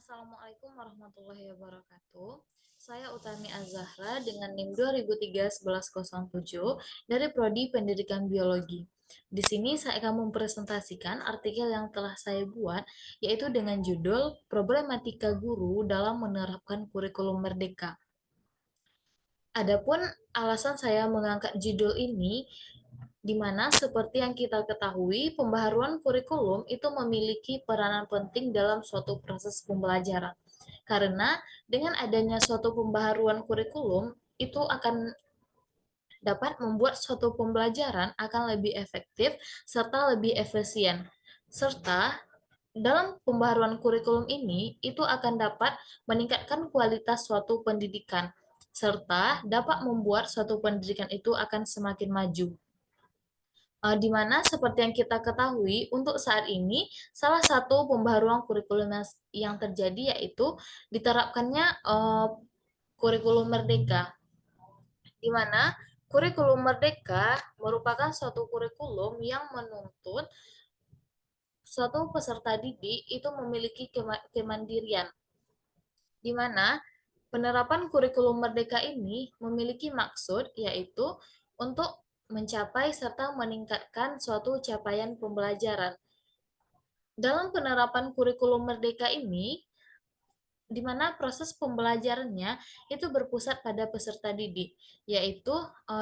Assalamualaikum warahmatullahi wabarakatuh. Saya Utami Azahra dengan NIM 2003-1107 dari Prodi Pendidikan Biologi. Di sini saya akan mempresentasikan artikel yang telah saya buat, yaitu dengan judul Problematika Guru dalam Menerapkan Kurikulum Merdeka. Adapun alasan saya mengangkat judul ini, di mana seperti yang kita ketahui, pembaharuan kurikulum itu memiliki peranan penting dalam suatu proses pembelajaran. Karena dengan adanya suatu pembaharuan kurikulum, itu akan dapat membuat suatu pembelajaran akan lebih efektif serta lebih efisien. Serta dalam pembaharuan kurikulum ini, itu akan dapat meningkatkan kualitas suatu pendidikan, serta dapat membuat suatu pendidikan itu akan semakin maju. Di mana seperti yang kita ketahui, untuk saat ini salah satu pembaharuan kurikulum yang terjadi yaitu diterapkannya kurikulum merdeka, di mana kurikulum merdeka merupakan suatu kurikulum yang menuntut suatu peserta didik itu memiliki kemandirian, di mana penerapan kurikulum merdeka ini memiliki maksud yaitu untuk mencapai serta meningkatkan suatu capaian pembelajaran. Dalam penerapan kurikulum merdeka ini, di mana proses pembelajarannya itu berpusat pada peserta didik, yaitu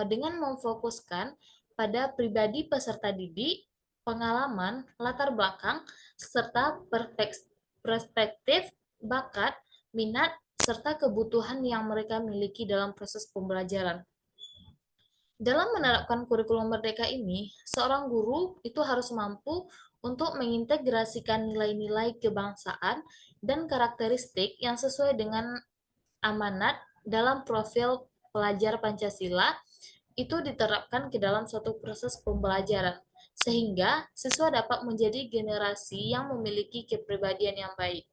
dengan memfokuskan pada pribadi peserta didik, pengalaman, latar belakang, serta perspektif, bakat, minat, serta kebutuhan yang mereka miliki dalam proses pembelajaran. Dalam menerapkan kurikulum merdeka ini, seorang guru itu harus mampu untuk mengintegrasikan nilai-nilai kebangsaan dan karakteristik yang sesuai dengan amanat dalam profil pelajar Pancasila itu diterapkan ke dalam suatu proses pembelajaran, sehingga siswa dapat menjadi generasi yang memiliki kepribadian yang baik.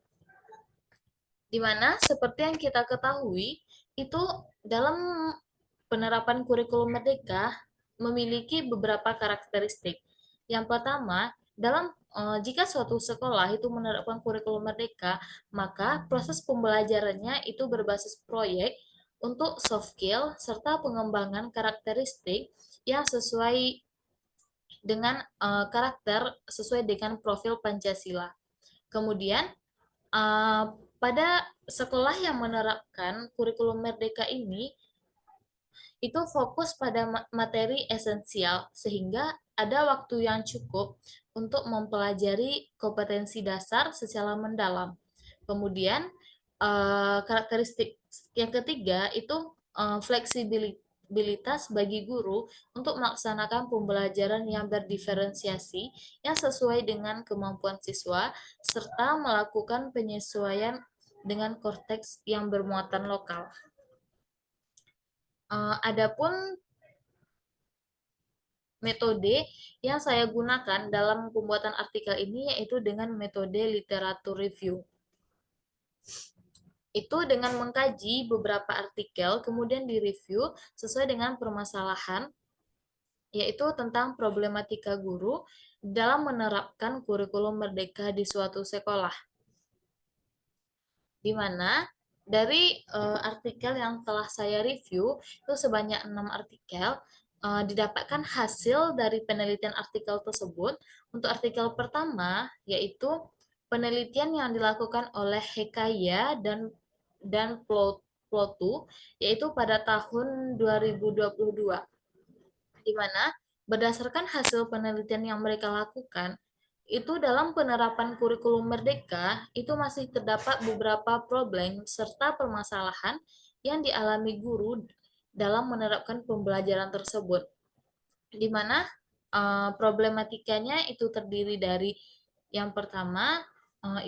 Di mana seperti yang kita ketahui, itu dalam penerapan kurikulum merdeka memiliki beberapa karakteristik. Yang pertama, dalam jika suatu sekolah itu menerapkan kurikulum merdeka, maka proses pembelajarannya itu berbasis proyek untuk soft skill serta pengembangan karakteristik yang sesuai dengan karakter sesuai dengan profil Pancasila. Kemudian pada sekolah yang menerapkan kurikulum merdeka ini itu fokus pada materi esensial sehingga ada waktu yang cukup untuk mempelajari kompetensi dasar secara mendalam. Kemudian karakteristik yang ketiga itu fleksibilitas bagi guru untuk melaksanakan pembelajaran yang berdiferensiasi yang sesuai dengan kemampuan siswa serta melakukan penyesuaian dengan konteks yang bermuatan lokal. Adapun metode yang saya gunakan dalam pembuatan artikel ini yaitu dengan metode literatur review. Itu dengan mengkaji beberapa artikel, kemudian direview sesuai dengan permasalahan, yaitu tentang problematika guru dalam menerapkan kurikulum merdeka di suatu sekolah. Di mana dari artikel yang telah saya review itu sebanyak 6 artikel, didapatkan hasil dari penelitian artikel tersebut. Untuk artikel pertama yaitu penelitian yang dilakukan oleh Hekaya dan Plotu yaitu pada tahun 2022, di mana berdasarkan hasil penelitian yang mereka lakukan, itu dalam penerapan kurikulum merdeka, itu masih terdapat beberapa problem serta permasalahan yang dialami guru dalam menerapkan pembelajaran tersebut. Di mana problematikanya itu terdiri dari yang pertama,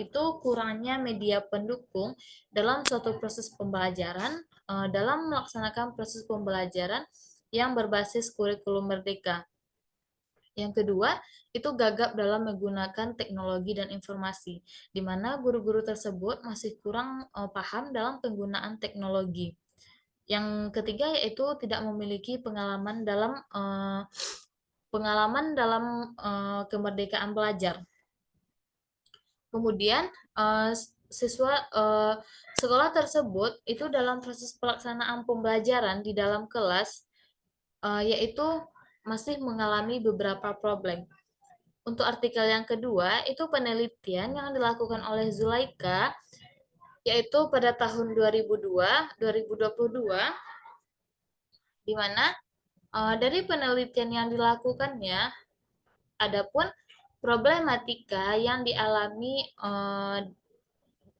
itu kurangnya media pendukung dalam suatu proses pembelajaran, dalam melaksanakan proses pembelajaran yang berbasis kurikulum merdeka. Yang kedua, itu gagap dalam menggunakan teknologi dan informasi, di mana guru-guru tersebut masih kurang paham dalam penggunaan teknologi. Yang ketiga yaitu tidak memiliki pengalaman dalam kemerdekaan belajar. Kemudian siswa sekolah tersebut itu dalam proses pelaksanaan pembelajaran di dalam kelas yaitu masih mengalami beberapa problem. Untuk artikel yang kedua, itu penelitian yang dilakukan oleh Zulaika, yaitu pada tahun 2022, di mana dari penelitian yang dilakukannya, adapun problematika yang dialami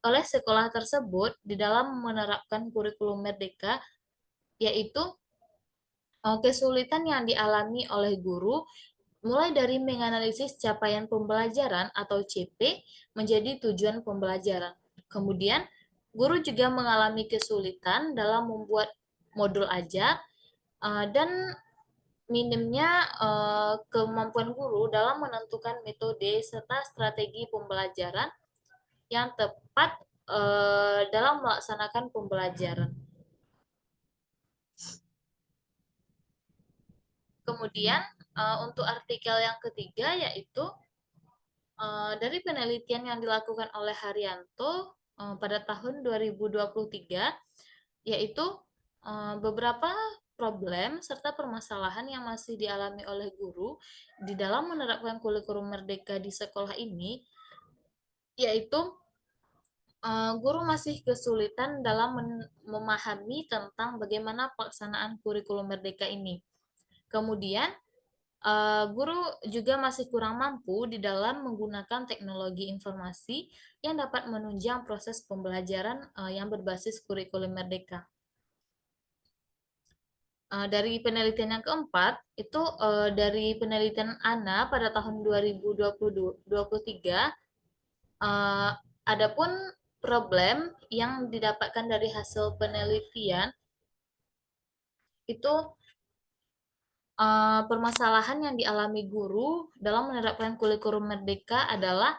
oleh sekolah tersebut di dalam menerapkan kurikulum Merdeka, yaitu kesulitan yang dialami oleh guru mulai dari menganalisis capaian pembelajaran atau CP menjadi tujuan pembelajaran. Kemudian, guru juga mengalami kesulitan dalam membuat modul ajar dan minimnya kemampuan guru dalam menentukan metode serta strategi pembelajaran yang tepat dalam melaksanakan pembelajaran. Kemudian, untuk artikel yang ketiga yaitu dari penelitian yang dilakukan oleh Haryanto pada tahun 2023, yaitu beberapa problem serta permasalahan yang masih dialami oleh guru di dalam menerapkan kurikulum Merdeka di sekolah ini, yaitu guru masih kesulitan dalam memahami tentang bagaimana pelaksanaan kurikulum Merdeka ini. Kemudian, guru juga masih kurang mampu di dalam menggunakan teknologi informasi yang dapat menunjang proses pembelajaran yang berbasis kurikulum Merdeka. Dari penelitian yang keempat, itu dari penelitian ANA pada tahun 2023, adapun problem yang didapatkan dari hasil penelitian itu permasalahan yang dialami guru dalam menerapkan kurikulum Merdeka adalah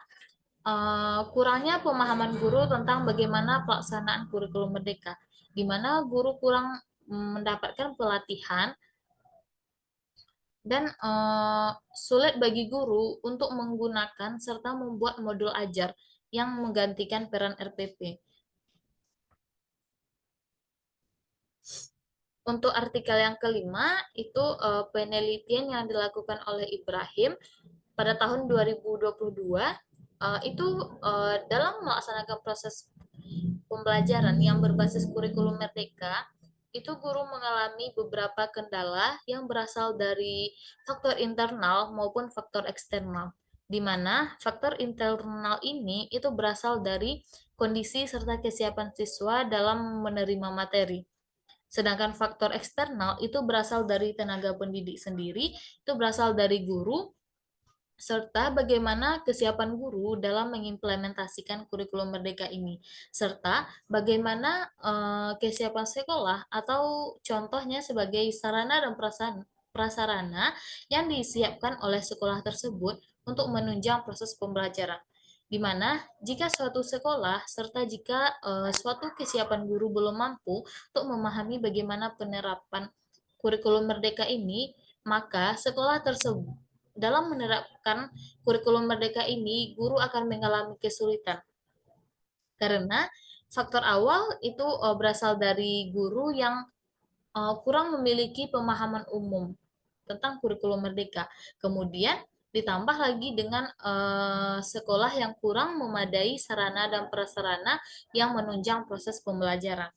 kurangnya pemahaman guru tentang bagaimana pelaksanaan kurikulum Merdeka, di mana guru kurang mendapatkan pelatihan dan sulit bagi guru untuk menggunakan serta membuat modul ajar yang menggantikan peran RPP. Untuk artikel yang kelima, itu penelitian yang dilakukan oleh Ibrahim pada tahun 2022, itu dalam melaksanakan proses pembelajaran yang berbasis kurikulum Merdeka, itu guru mengalami beberapa kendala yang berasal dari faktor internal maupun faktor eksternal. Di mana faktor internal ini itu berasal dari kondisi serta kesiapan siswa dalam menerima materi. Sedangkan faktor eksternal itu berasal dari tenaga pendidik sendiri, itu berasal dari guru, serta bagaimana kesiapan guru dalam mengimplementasikan kurikulum Merdeka ini, serta bagaimana kesiapan sekolah atau contohnya sebagai sarana dan prasarana yang disiapkan oleh sekolah tersebut untuk menunjang proses pembelajaran. Di mana jika suatu sekolah serta jika suatu kesiapan guru belum mampu untuk memahami bagaimana penerapan kurikulum Merdeka ini, maka sekolah tersebut dalam menerapkan kurikulum Merdeka ini, guru akan mengalami kesulitan. Karena faktor awal itu berasal dari guru yang kurang memiliki pemahaman umum tentang kurikulum Merdeka. Kemudian ditambah lagi dengan sekolah yang kurang memadai sarana dan prasarana yang menunjang proses pembelajaran.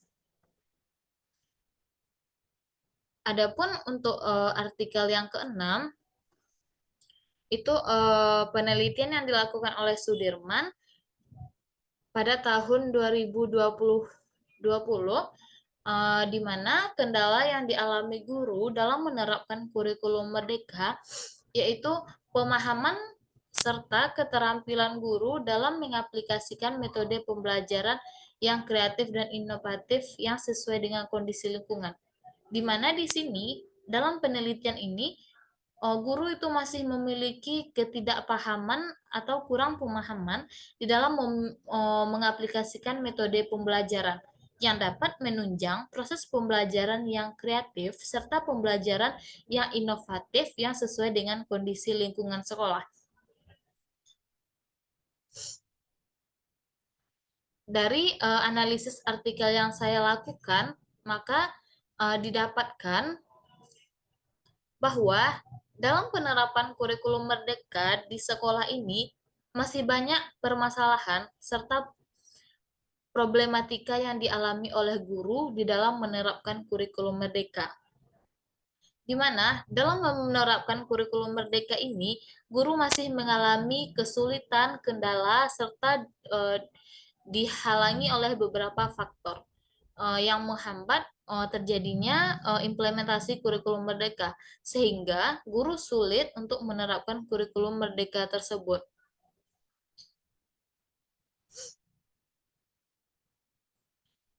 Adapun untuk artikel yang keenam, itu penelitian yang dilakukan oleh Sudirman pada tahun 2020, di mana kendala yang dialami guru dalam menerapkan kurikulum Merdeka yaitu pemahaman serta keterampilan guru dalam mengaplikasikan metode pembelajaran yang kreatif dan inovatif yang sesuai dengan kondisi lingkungan. Di mana di sini dalam penelitian ini guru itu masih memiliki ketidakpahaman atau kurang pemahaman di dalam mengaplikasikan metode pembelajaran yang dapat menunjang proses pembelajaran yang kreatif serta pembelajaran yang inovatif yang sesuai dengan kondisi lingkungan sekolah. Dari analisis artikel yang saya lakukan, maka didapatkan bahwa dalam penerapan kurikulum merdeka di sekolah ini masih banyak permasalahan serta problematika yang dialami oleh guru di dalam menerapkan kurikulum merdeka. Di mana dalam menerapkan kurikulum merdeka ini, guru masih mengalami kesulitan, kendala, serta dihalangi oleh beberapa faktor yang menghambat terjadinya implementasi kurikulum merdeka, sehingga guru sulit untuk menerapkan kurikulum merdeka tersebut.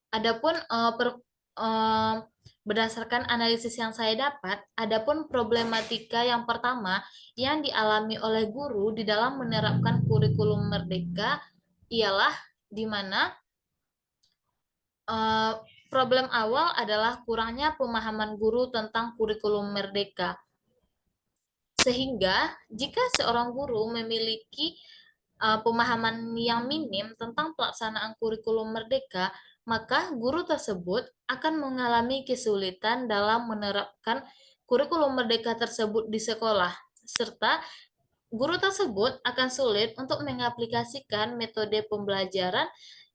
Adapun eh, berdasarkan analisis yang saya dapat, adapun problematika yang pertama yang dialami oleh guru di dalam menerapkan kurikulum merdeka ialah di mana eh, problem awal adalah kurangnya pemahaman guru tentang kurikulum merdeka. Sehingga jika seorang guru memiliki pemahaman yang minim tentang pelaksanaan kurikulum merdeka, maka guru tersebut akan mengalami kesulitan dalam menerapkan kurikulum merdeka tersebut di sekolah, serta guru tersebut akan sulit untuk mengaplikasikan metode pembelajaran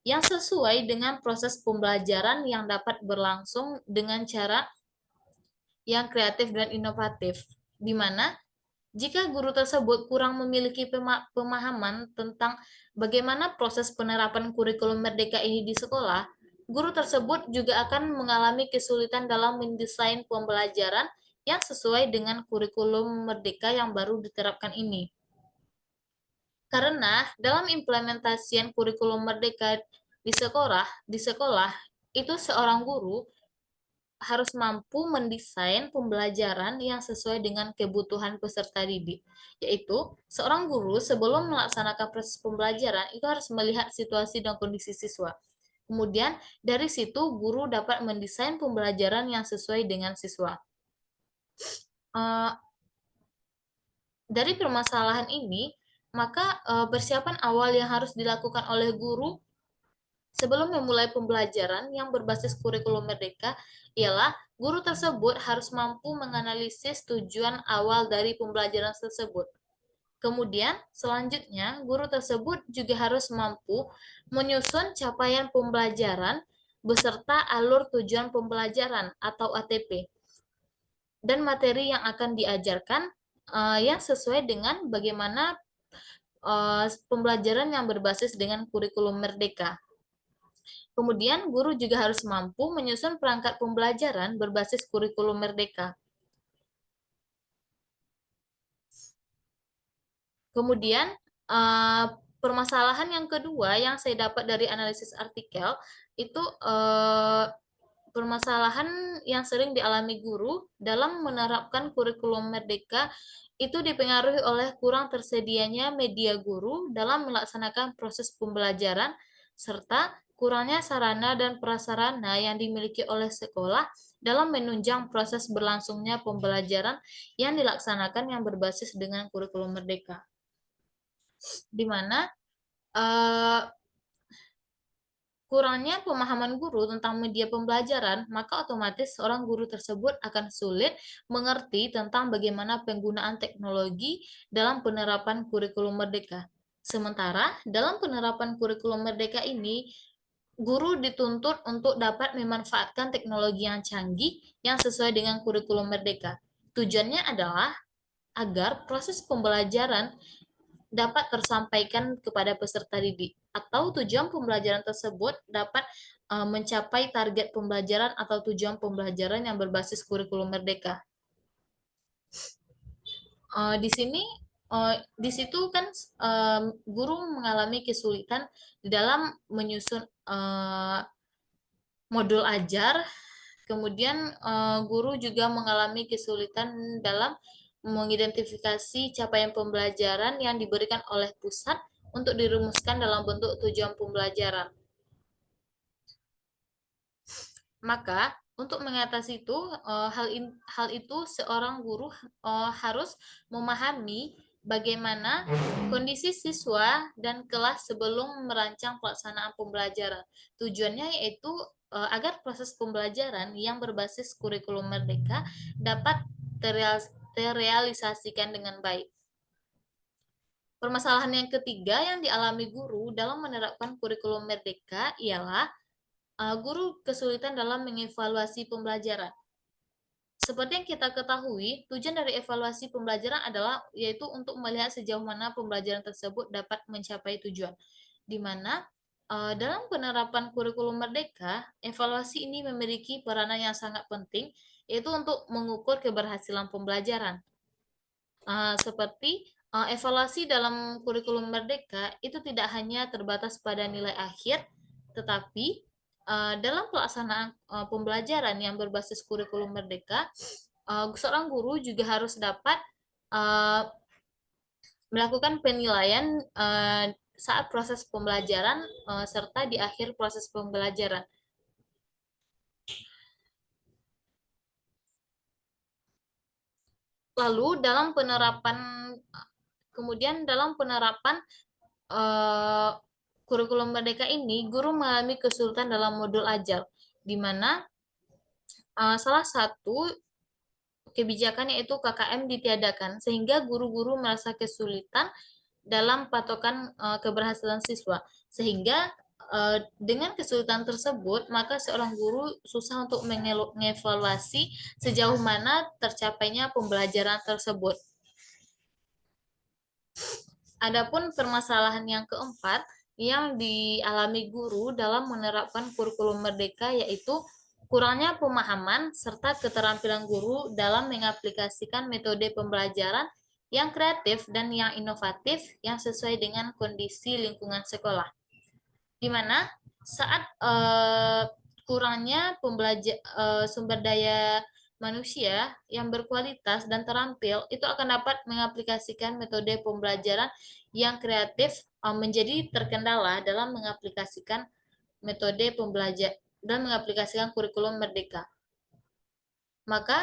yang sesuai dengan proses pembelajaran yang dapat berlangsung dengan cara yang kreatif dan inovatif, di mana jika guru tersebut kurang memiliki pemahaman tentang bagaimana proses penerapan kurikulum merdeka ini di sekolah, guru tersebut juga akan mengalami kesulitan dalam mendesain pembelajaran yang sesuai dengan kurikulum merdeka yang baru diterapkan ini. Karena dalam implementasian kurikulum merdeka di sekolah itu seorang guru harus mampu mendesain pembelajaran yang sesuai dengan kebutuhan peserta didik, yaitu seorang guru sebelum melaksanakan proses pembelajaran itu harus melihat situasi dan kondisi siswa. Kemudian dari situ guru dapat mendesain pembelajaran yang sesuai dengan siswa. Eh, dari permasalahan ini, maka persiapan awal yang harus dilakukan oleh guru sebelum memulai pembelajaran yang berbasis kurikulum merdeka ialah guru tersebut harus mampu menganalisis tujuan awal dari pembelajaran tersebut. Kemudian, selanjutnya, guru tersebut juga harus mampu menyusun capaian pembelajaran beserta alur tujuan pembelajaran atau ATP dan materi yang akan diajarkan yang sesuai dengan bagaimana pembelajaran yang berbasis dengan kurikulum merdeka. Kemudian, guru juga harus mampu menyusun perangkat pembelajaran berbasis kurikulum merdeka. Kemudian, eh, permasalahan yang kedua yang saya dapat dari analisis artikel itu permasalahan yang sering dialami guru dalam menerapkan kurikulum merdeka itu dipengaruhi oleh kurang tersedianya media guru dalam melaksanakan proses pembelajaran serta kurangnya sarana dan prasarana yang dimiliki oleh sekolah dalam menunjang proses berlangsungnya pembelajaran yang dilaksanakan yang berbasis dengan kurikulum merdeka, di mana eh, kurangnya pemahaman guru tentang media pembelajaran, maka otomatis seorang guru tersebut akan sulit mengerti tentang bagaimana penggunaan teknologi dalam penerapan kurikulum merdeka. Sementara dalam penerapan kurikulum merdeka ini, guru dituntut untuk dapat memanfaatkan teknologi yang canggih yang sesuai dengan kurikulum merdeka. Tujuannya adalah agar proses pembelajaran dapat tersampaikan kepada peserta didik atau tujuan pembelajaran tersebut dapat mencapai target pembelajaran atau tujuan pembelajaran yang berbasis kurikulum merdeka. Di sini di situ kan guru mengalami kesulitan di dalam menyusun modul ajar. Kemudian guru juga mengalami kesulitan dalam mengidentifikasi capaian pembelajaran yang diberikan oleh pusat untuk dirumuskan dalam bentuk tujuan pembelajaran. Maka untuk mengatasi itu hal itu seorang guru harus memahami bagaimana kondisi siswa dan kelas sebelum merancang pelaksanaan pembelajaran. Tujuannya yaitu agar proses pembelajaran yang berbasis kurikulum merdeka dapat terrealisasikan dengan baik. Permasalahan yang ketiga yang dialami guru dalam menerapkan kurikulum merdeka ialah guru kesulitan dalam mengevaluasi pembelajaran. Seperti yang kita ketahui, tujuan dari evaluasi pembelajaran adalah yaitu untuk melihat sejauh mana pembelajaran tersebut dapat mencapai tujuan. Di mana dalam penerapan kurikulum merdeka, evaluasi ini memiliki peranan yang sangat penting, yaitu untuk mengukur keberhasilan pembelajaran. Seperti evaluasi dalam kurikulum merdeka itu tidak hanya terbatas pada nilai akhir, tetapi dalam pelaksanaan pembelajaran yang berbasis kurikulum merdeka, seorang guru juga harus dapat melakukan penilaian saat proses pembelajaran serta di akhir proses pembelajaran. Lalu dalam penerapan kurikulum merdeka ini, guru mengalami kesulitan dalam modul ajar, di mana salah satu kebijakan yaitu KKM ditiadakan, sehingga guru-guru merasa kesulitan dalam patokan keberhasilan siswa. Sehingga dengan kesulitan tersebut, maka seorang guru susah untuk mengevaluasi sejauh mana tercapainya pembelajaran tersebut. Adapun permasalahan yang keempat yang dialami guru dalam menerapkan kurikulum merdeka yaitu kurangnya pemahaman serta keterampilan guru dalam mengaplikasikan metode pembelajaran yang kreatif dan yang inovatif yang sesuai dengan kondisi lingkungan sekolah. Di mana saat kurangnya sumber daya manusia yang berkualitas dan terampil itu akan dapat mengaplikasikan metode pembelajaran yang kreatif menjadi terkendala dalam mengaplikasikan metode pembelajaran dan mengaplikasikan kurikulum merdeka. Maka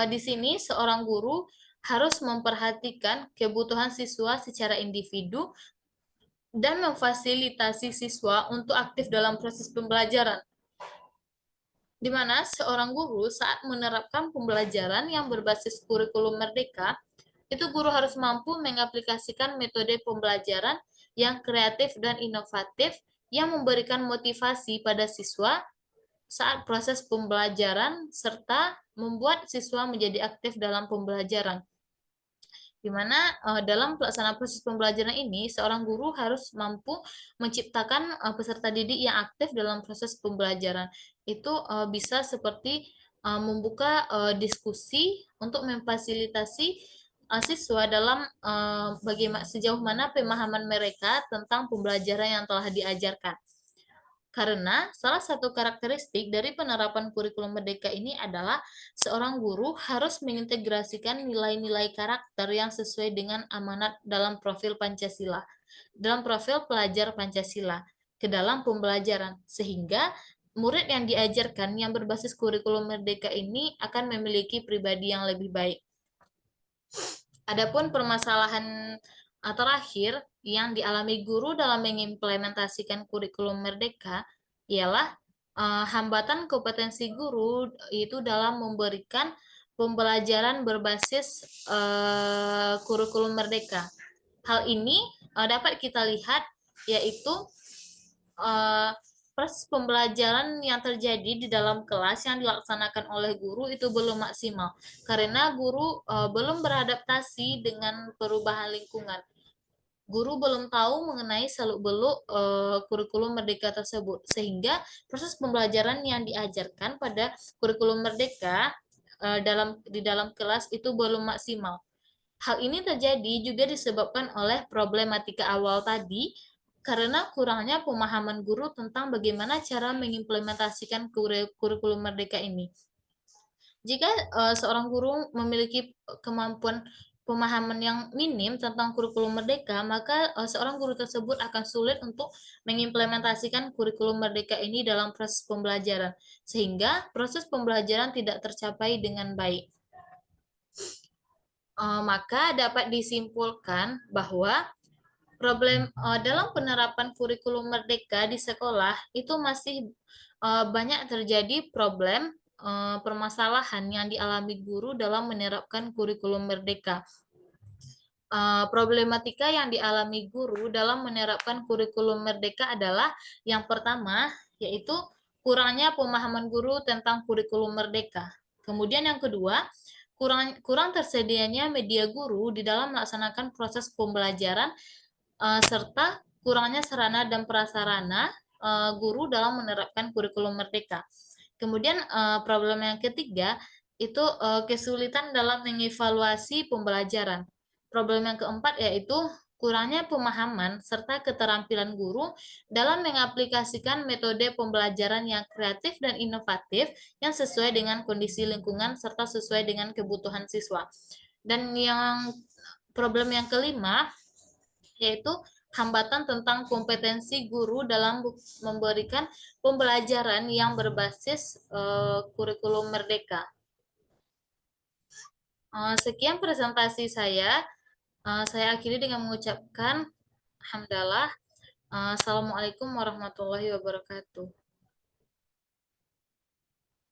di sini seorang guru harus memperhatikan kebutuhan siswa secara individu dan memfasilitasi siswa untuk aktif dalam proses pembelajaran, di mana seorang guru saat menerapkan pembelajaran yang berbasis kurikulum merdeka, itu guru harus mampu mengaplikasikan metode pembelajaran yang kreatif dan inovatif yang memberikan motivasi pada siswa saat proses pembelajaran serta membuat siswa menjadi aktif dalam pembelajaran. Di mana dalam pelaksanaan proses pembelajaran ini, seorang guru harus mampu menciptakan peserta didik yang aktif dalam proses pembelajaran. Itu bisa seperti membuka diskusi untuk memfasilitasi siswa dalam bagaimana sejauh mana pemahaman mereka tentang pembelajaran yang telah diajarkan. Karena salah satu karakteristik dari penerapan kurikulum merdeka ini adalah seorang guru harus mengintegrasikan nilai-nilai karakter yang sesuai dengan amanat dalam profil Pancasila, dalam profil pelajar Pancasila ke dalam pembelajaran, sehingga murid yang diajarkan yang berbasis kurikulum merdeka ini akan memiliki pribadi yang lebih baik. Adapun permasalahan terakhir yang dialami guru dalam mengimplementasikan kurikulum merdeka ialah hambatan kompetensi guru itu dalam memberikan pembelajaran berbasis kurikulum merdeka. Hal ini dapat kita lihat yaitu proses pembelajaran yang terjadi di dalam kelas yang dilaksanakan oleh guru itu belum maksimal karena guru belum beradaptasi dengan perubahan lingkungan. Guru belum tahu mengenai seluk-beluk kurikulum merdeka tersebut, sehingga proses pembelajaran yang diajarkan pada kurikulum merdeka di dalam kelas itu belum maksimal. Hal ini terjadi juga disebabkan oleh problematika awal tadi, karena kurangnya pemahaman guru tentang bagaimana cara mengimplementasikan kurikulum merdeka ini. Jika seorang guru memiliki kemampuan pemahaman yang minim tentang kurikulum merdeka, maka seorang guru tersebut akan sulit untuk mengimplementasikan kurikulum merdeka ini dalam proses pembelajaran, sehingga proses pembelajaran tidak tercapai dengan baik. Maka dapat disimpulkan bahwa problem dalam penerapan kurikulum merdeka di sekolah itu masih banyak terjadi problem permasalahan yang dialami guru dalam menerapkan kurikulum merdeka. Problematika yang dialami guru dalam menerapkan kurikulum merdeka adalah yang pertama, yaitu kurangnya pemahaman guru tentang kurikulum merdeka. Kemudian yang kedua, kurang kurang tersedianya media guru di dalam melaksanakan proses pembelajaran serta kurangnya sarana dan prasarana guru dalam menerapkan kurikulum merdeka. Kemudian problem yang ketiga itu kesulitan dalam mengevaluasi pembelajaran. Problem yang keempat yaitu kurangnya pemahaman serta keterampilan guru dalam mengaplikasikan metode pembelajaran yang kreatif dan inovatif yang sesuai dengan kondisi lingkungan serta sesuai dengan kebutuhan siswa. Dan yang problem yang kelima yaitu hambatan tentang kompetensi guru dalam memberikan pembelajaran yang berbasis kurikulum merdeka. Sekian presentasi saya. Saya akhiri dengan mengucapkan hamdalah. Assalamualaikum warahmatullahi wabarakatuh.